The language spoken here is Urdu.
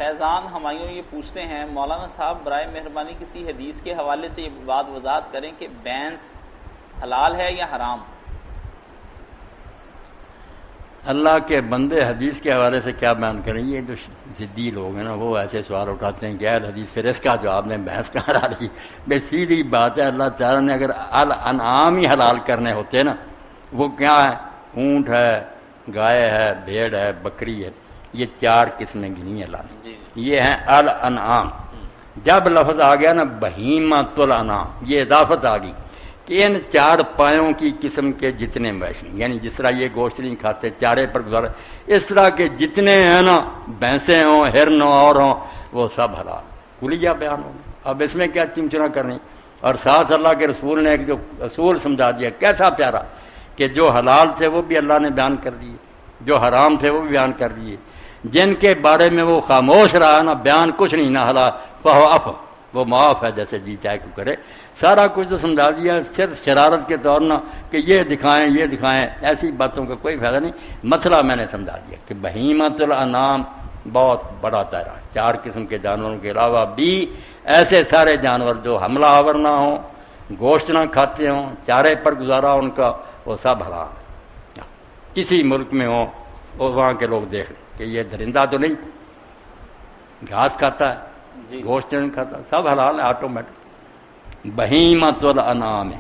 فیضان ہمایوں یہ پوچھتے ہیں مولانا صاحب برائے مہربانی کسی حدیث کے حوالے سے یہ بات وضاحت کریں کہ بینس حلال ہے یا حرام؟ اللہ کے بندے حدیث کے حوالے سے کیا بیان کریں؟ یہ جو ضدی لوگ ہیں نا وہ ایسے سوال اٹھاتے ہیں غیر حدیث، پھر اس کا جواب دیں بحث کہاں آ رہی؟ بے سیدھی بات ہے، اللہ تعالیٰ نے اگر الانعام ہی حلال کرنے ہوتے نا، وہ کیا ہے؟ اونٹ ہے، گائے ہے، بھیڑ ہے، بکری ہے، یہ 4 قسمیں گنی اللہ نے، یہ ہیں الانعام۔ جب لفظ آ گیا نا بہیمۃ الانعام، یہ اضافت آ گئی کہ ان 4 پایوں کی قسم کے جتنے مویشی، یعنی جس طرح یہ گوشت نہیں کھاتے چارے پر گزارے، اس طرح کے جتنے ہیں نا، بھینسیں ہوں، ہرن ہوں اور ہوں، وہ سب حلال۔ کلیہ بیان ہو، اب اس میں کیا چمچنا کرنی؟ اور ساتھ اللہ کے رسول نے ایک جو اصول سمجھا دیا کیسا پیارا، کہ جو حلال تھے وہ بھی اللہ نے بیان کر دیے، جو حرام تھے وہ بھی بیان کر دیے، جن کے بارے میں وہ خاموش رہا نا، بیان کچھ نہیں، نہ حلال فہو عف، وہ معاف ہے جیسے جی چاہے کو کرے، سارا کچھ تو سمجھا دیا، صرف شرارت کے طور نہ کہ یہ دکھائیں یہ دکھائیں، ایسی باتوں کا کوئی فائدہ نہیں۔ مسئلہ میں نے سمجھا دیا کہ بہیمۃ الانعام بہت بڑا دائرہ، 4 قسم کے جانوروں کے علاوہ بھی ایسے سارے جانور جو حملہ آور نہ ہوں، گوشت نہ کھاتے ہوں، چارے پر گزارا ان کا، وہ سب حلال ہے۔ کسی ملک میں ہوں اور وہاں کے لوگ دیکھ لیں کہ یہ درندہ تو نہیں، گھاس کھاتا ہے، گوشت نہیں کھاتا، سب حلال ہے آٹومیٹک۔ بہیمۃ الانعام ہے۔